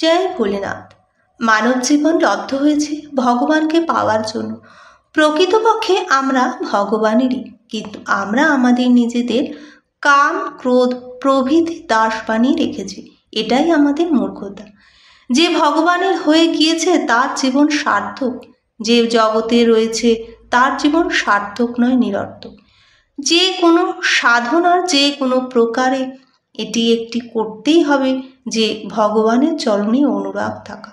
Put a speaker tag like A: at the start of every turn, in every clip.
A: জয় ভোলেনাথ। মানব জীবন লব্ধ হয়েছে ভগবানকে পাওয়ার জন্য। প্রকৃতপক্ষে আমরা ভগবানেরই, কিন্তু আমরা আমাদের নিজেদের কাম, ক্রোধ প্রভৃতি দাস বানিয়ে রেখেছি। এটাই আমাদের মূর্খতা। যে ভগবানের হয়ে গিয়েছে তার জীবন সার্থক, যে জগতে রয়েছে তার জীবন সার্থক নয়, নিরর্থক। যে কোনো সাধনার যে কোনো প্রকারে এটি একটি করতেই হবে, যে ভগবানের চরণে অনুরাগ থাকা।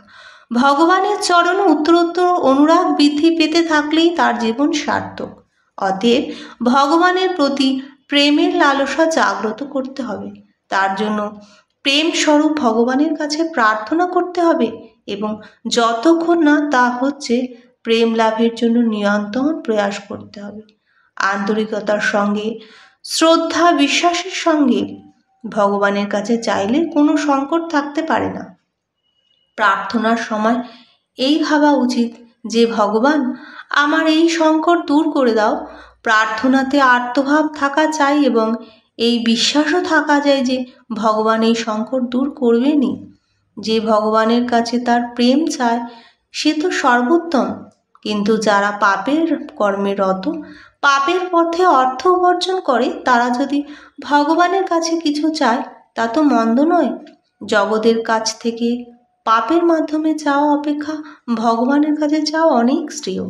A: ভগবানের চরণে উত্তরোত্তর অনুরাগ বৃদ্ধি পেতে থাকলেই তার জীবন সার্থক। অতএব ভগবানের প্রতি প্রেমের লালসা জাগ্রত করতে হবে। তার জন্য প্রেম স্বরূপ ভগবানের কাছে প্রার্থনা করতে হবে, এবং যতক্ষণ না তা হচ্ছে প্রেম লাভের জন্য নিরন্তর প্রয়াস করতে হবে। আন্তরিকতার সঙ্গে, শ্রদ্ধা বিশ্বাসের সঙ্গে ভগবানের কাছে চাইলে কোনো সংকট থাকতে পারে না। প্রার্থনার সময় এই ভাবা উচিত যে ভগবান, আমার এই সংকট দূর করে দাও। প্রার্থনাতে আর্তভাব থাকা চাই, এবং এই বিশ্বাসও থাকা যায় যে ভগবান এই সংকট দূর করবেনই। যে ভগবানের কাছে তার প্রেম চায় সে তো সর্বোত্তম। কিন্তু যারা পাপের কর্মে রত, পাপের পথে অর্থ উপার্জন করে, তারা যদি ভগবানের কাছে কিছু চায় তা তো মন্দ নয়। জগতের কাছ থেকে পাপের মাধ্যমে চাওয়া অপেক্ষা ভগবানের কাছে চাওয়া অনেক শ্রেয়।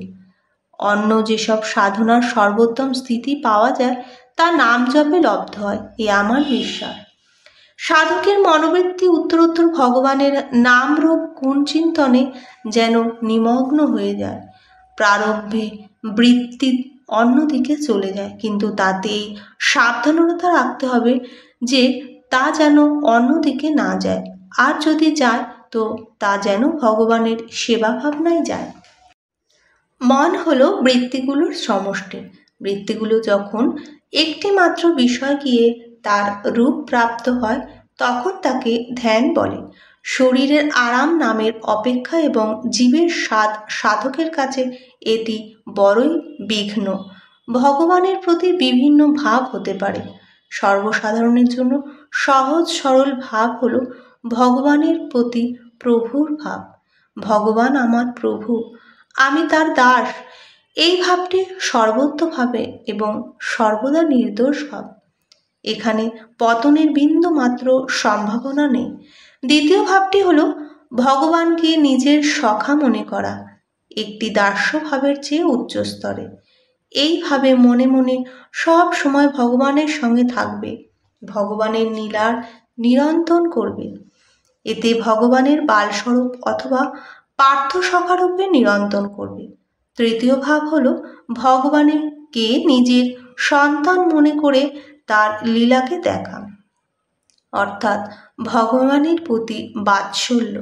A: অন্য যেসব সাধনার সর্বোত্তম স্থিতি পাওয়া যায় তা নাম জপে লব্ধ হয়, এ আমার বিশ্বাস। সাধকের মনোবৃত্তি উত্তরোত্তর ভগবানের নাম রূপ গুণ চিন্তনে যেন নিমগ্ন হয়ে যায়। প্রারব্ধে বৃত্তি অন্যদিকে চলে যায়, কিন্তু তাতেই সাবধানতা রাখতে হবে যে তা যেন অন্যদিকে না যায়, আর যদি যায় তো তা যেন ভগবানের সেবা ভাবনায় যায়। মন হলো বৃত্তিগুলোর সমষ্টি। বৃত্তিগুলো যখন একটি মাত্র বিষয় গিয়ে তার রূপ প্রাপ্ত হয় তখন তাকে ধ্যান বলে। শরীরের আরাম নামের অপেক্ষা এবং জীবের স্বাদ সাধকের কাছে এটি বড়ই বিঘ্ন। ভগবানের প্রতি বিভিন্ন ভাব হতে পারে। সর্বসাধারণের জন্য সহজ সরল ভাব হলো ভগবানের প্রতি প্রভুর ভাব। ভগবান আমার প্রভু, আমি তার দাস। এই ভাবটি সর্বত্রভাবে এবং সর্বদা নির্দোষ ভাব। এখানে পতনের বিন্দু মাত্র সম্ভাবনা নেই। দ্বিতীয় ভাবটি হলো ভগবানকে নিজের সখা মনে করা, একটি দাস্য ভাবের চেয়ে উচ্চ স্তরে। এইভাবে মনে মনে সব সময় ভগবানের সঙ্গে থাকবে, ভগবানের লীলার নিরন্তন করবে। এতে ভগবানের বালস্বরূপ অথবা পার্থসখারূপে নিরন্তন করবে। তৃতীয় ভাব হলো ভগবানকে নিজের সন্তান মনে করে তার লীলাকে দেখা, অর্থাৎ ভগবানের প্রতি বাৎসল্য।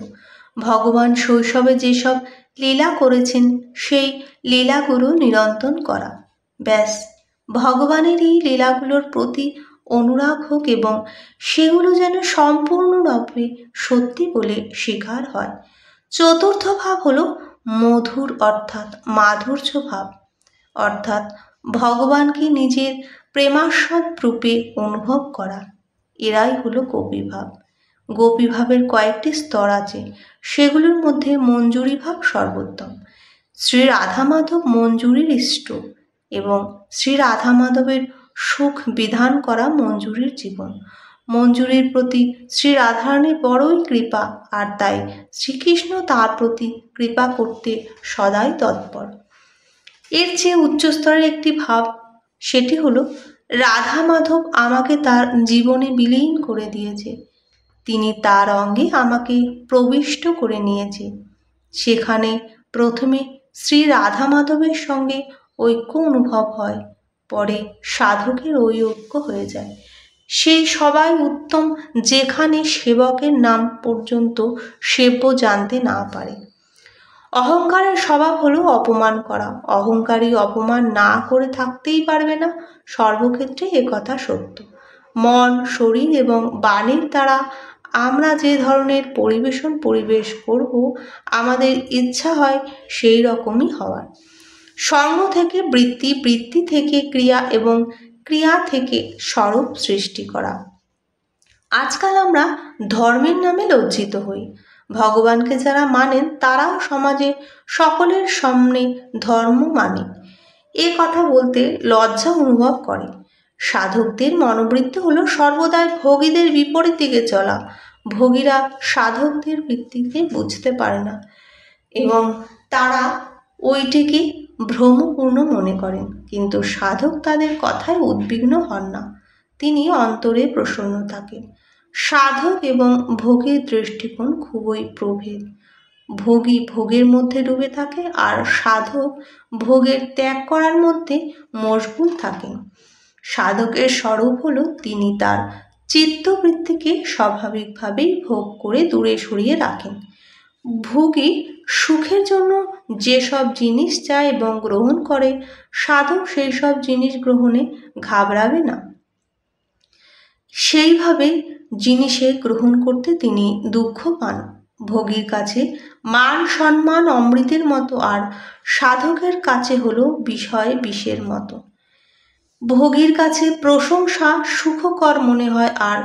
A: ভগবান শৈশবে যেসব লীলা করেছেন সেই লীলাগুলো নিরন্তন করা। ব্যাস, ভগবানের এই লীলাগুলোর প্রতি অনুরাগ হোক এবং সেগুলো যেন সম্পূর্ণরূপে সত্যি বলে স্বীকার হয়। চতুর্থ ভাব হলো মধুর অর্থাৎ মাধুর্য ভাব, অর্থাৎ ভগবানকে নিজের প্রেমাস্পদ রূপে অনুভব করা। এরাই হলো গোপীভাব। গোপীভাবের কয়েকটি স্তর আছে, সেগুলোর মধ্যে মঞ্জুরি ভাব সর্বোত্তম। শ্রী রাধা মাধব মঞ্জুরির ইষ্ট, এবং শ্রী রাধা মাধবের সুখ বিধান করা মঞ্জুরির জীবন। মঞ্জুরির প্রতি শ্রী রাধারানীর বড়ই কৃপা, আর তাই শ্রীকৃষ্ণ তার প্রতি কৃপা করতে সদাই তৎপর। এর চেয়ে উচ্চস্তরের একটি ভাব, সেটি হলো রাধা মাধব আমাকে তার জীবনে বিলীন করে দিয়েছে, তিনি তার অঙ্গে আমাকে প্রবিষ্ট করে নিয়েছে। সেখানে প্রথমে শ্রী রাধা মাধবের সঙ্গে ঐক্য অনুভব হয়, পরে সাধকের ওই ঐক্য হয়ে যায়। সেই সবাই উত্তম যেখানে সেবকের নাম পর্যন্ত সেব্য জানতে না পারে। অহংকারের স্বভাব হলো অপমান করা। অহংকারী অপমান না করে থাকতেই পারবে না, সর্বক্ষেত্রে একথা সত্য। মন, শরীর এবং বাণীর দ্বারা আমরা যে ধরনের পরিবেশ করব, আমাদের ইচ্ছা হয় সেই রকমই হওয়ার। সঙ্গ থেকে বৃত্তি, বৃত্তি থেকে ক্রিয়া এবং ক্রিয়া থেকে স্বরূপ সৃষ্টি করা। আজকাল আমরা ধর্মের নামে লজ্জিত হই। ভগবানকে যারা মানেন তারাও সমাজে সকলের সামনে ধর্ম মানে এ কথা বলতে লজ্জা অনুভব করে। সাধকদের মনোবৃত্তি হলো সর্বদাই ভোগীদের বিপরীত দিকে চলা। ভোগীরা সাধকদের বৃত্তিকে বুঝতে পারে না এবং তারা ওইটিকে ভ্রমপূর্ণ মনে করেন, কিন্তু সাধক তাদের কথায় উদ্বিগ্ন হন না, তিনি অন্তরে প্রসন্ন থাকেন। সাধক এবং ভোগীর দৃষ্টিকোণ খুবই প্রভেদ। ভোগী ভোগের মধ্যে ডুবে থাকে আর সাধক ভোগের ত্যাগ করার মধ্যে মশগুল থাকেন। সাধকের স্বরূপ হলো তিনি তার চিত্তবৃত্তিকে স্বাভাবিকভাবেই ভোগ করে দূরে সরিয়ে রাখেন। ভোগী সুখের জন্য যেসব জিনিস চায় এবং গ্রহণ করে, সাধক সেই সব জিনিস গ্রহণে ঘাবড়াবে না, সেইভাবে জিনিসে গ্রহণ করতে তিনি দুঃখ পান। ভোগীর কাছে মান সম্মান অমৃতের মতো আর সাধকের কাছে হলো বিষয় বিষের মতো। ভোগীর কাছে প্রশংসা সুখকর মনে হয় আর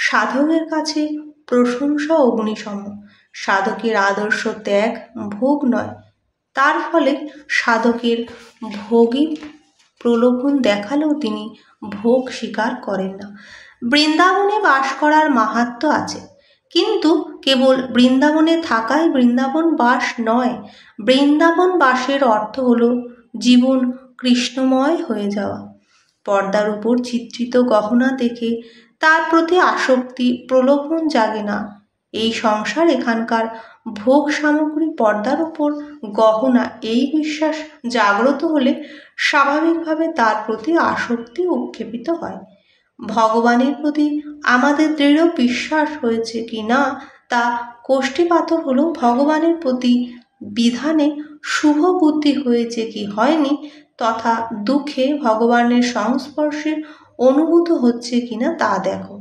A: সাধকের কাছে প্রশংসা অগ্নিসম। সাধকের আদর্শ ত্যাগ ভোগ নয়, তার ফলে সাধকের ভোগী প্রলোভন দেখালেও তিনি ভোগ স্বীকার করেন না। বৃন্দাবনে বাস করার মাহাত্ম্য আছে, কিন্তু কেবল বৃন্দাবনে থাকাই বৃন্দাবন বাস নয়। বৃন্দাবন বাসের অর্থ হলো জীবন কৃষ্ণময় হয়ে যাওয়া। পর্দার উপর চিত্রিত গহনা দেখে তার প্রতি আসক্তি প্রলোভন জাগে না। এই সংসার এখানকার ভোগ সামগ্রী পর্দার উপর গহনা, এই বিশ্বাস জাগ্রত হলে স্বাভাবিকভাবে তার প্রতি আসক্তি উৎক্ষেপিত হয়। ভগবানের প্রতি আমাদের দৃঢ় বিশ্বাস হয়েছে কি না তা কোষ্ঠীপাতর হলো ভগবানের প্রতি বিধানে শুভ বুদ্ধি হয়েছে কি হয়নি, তথা দুঃখে ভগবানের সংস্পর্শে অনুভূত হচ্ছে কিনা তা দেখো।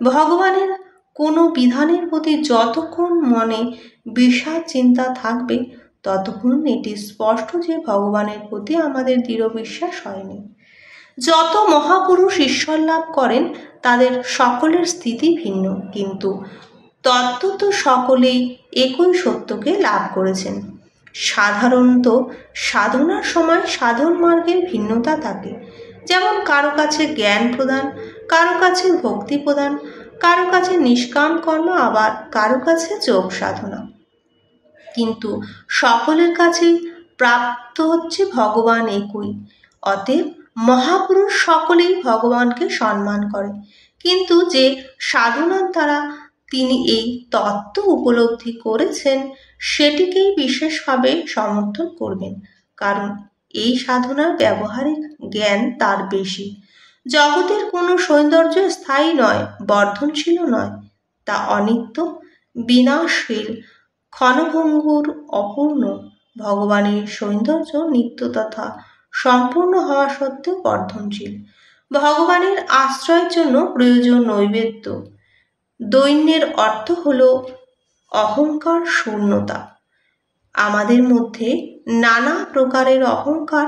A: ভগবানের কোনো বিধানের প্রতি যতক্ষণ মনে বিষাদ চিন্তা থাকবে ততক্ষণ এটি স্পষ্ট যে ভগবানের প্রতি আমাদের দৃঢ় বিশ্বাস হয়নি। যত মহাপুরুষ ঈশ্বর লাভ করেন তাদের সকলের স্থিতি ভিন্ন, কিন্তু তত্ত্বত সকলেই একই সত্যকে লাভ করেছেন। সাধারণত সাধনার সময় সাধন মার্গের ভিন্নতা থাকে, যেমন কারো কাছে জ্ঞান প্রদান, কারো কাছে ভক্তি প্রদান, কারো কাছে নিষ্কাম কর্ম, আবার কারো কাছে যোগ সাধনা, কিন্তু সকলের কাছেই প্রাপ্ত হচ্ছে ভগবান একই। অতএব মহাপুরুষ সকলেই ভগবানকে সম্মান করে, কিন্তু যে সাধনার দ্বারা তিনি এই তত্ত্ব উপলব্ধি করেছেন সেটিকেই বিশেষভাবে সমর্থন করবেন, কারণ এই সাধনার ব্যবহারিক জ্ঞান তার বেশি। জগতের কোনো সৌন্দর্য স্থায়ী নয়, বর্ধনশীল নয়, তা অনিত্য, বিনাশশীল, ক্ষণভঙ্গুর, অপূর্ণ। ভগবানের সৌন্দর্য নিত্য তথা সম্পূর্ণ হওয়া সত্ত্বেও বর্ধনশীল। ভগবানের আশ্রয়ের জন্য প্রয়োজন নৈবেদ্য। দৈন্যের অর্থ হল অহংকার শূন্যতা। আমাদের মধ্যে নানা প্রকারের অহংকার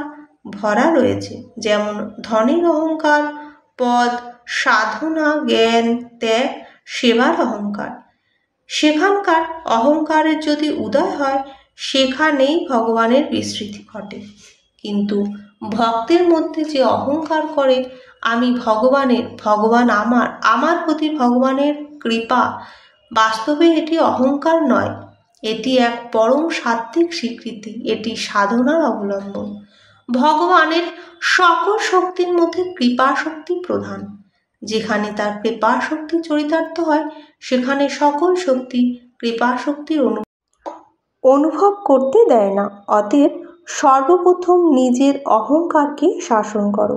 A: ভরা রয়েছে, যেমন ধনের অহংকার, পদ, সাধনা, জ্ঞান, ত্যাগ, সেবার অহংকার। সেখানকার অহংকারের যদি উদয় হয় সেখানেই ভগবানের বিস্মৃতি ঘটে, কিন্তু ভক্তের মধ্যে যে অহংকার করে আমি ভগবানের, ভগবান আমার, আমার প্রতি ভগবানের কৃপা, বাস্তবে এটি অহংকার নয়, এটি এক পরম সাত্ত্বিক স্বীকৃতি, এটি সাধনার অবলম্বন। ভগবানের সকল শক্তির মধ্যে কৃপা শক্তি প্রধান। যেখানে তার কৃপা শক্তি চরিতার্থ হয় সেখানে সকল শক্তি কৃপা শক্তির অনুভব করতে দেয় না। অতএব সর্বপ্রথম নিজের অহংকারকে শাসন করো।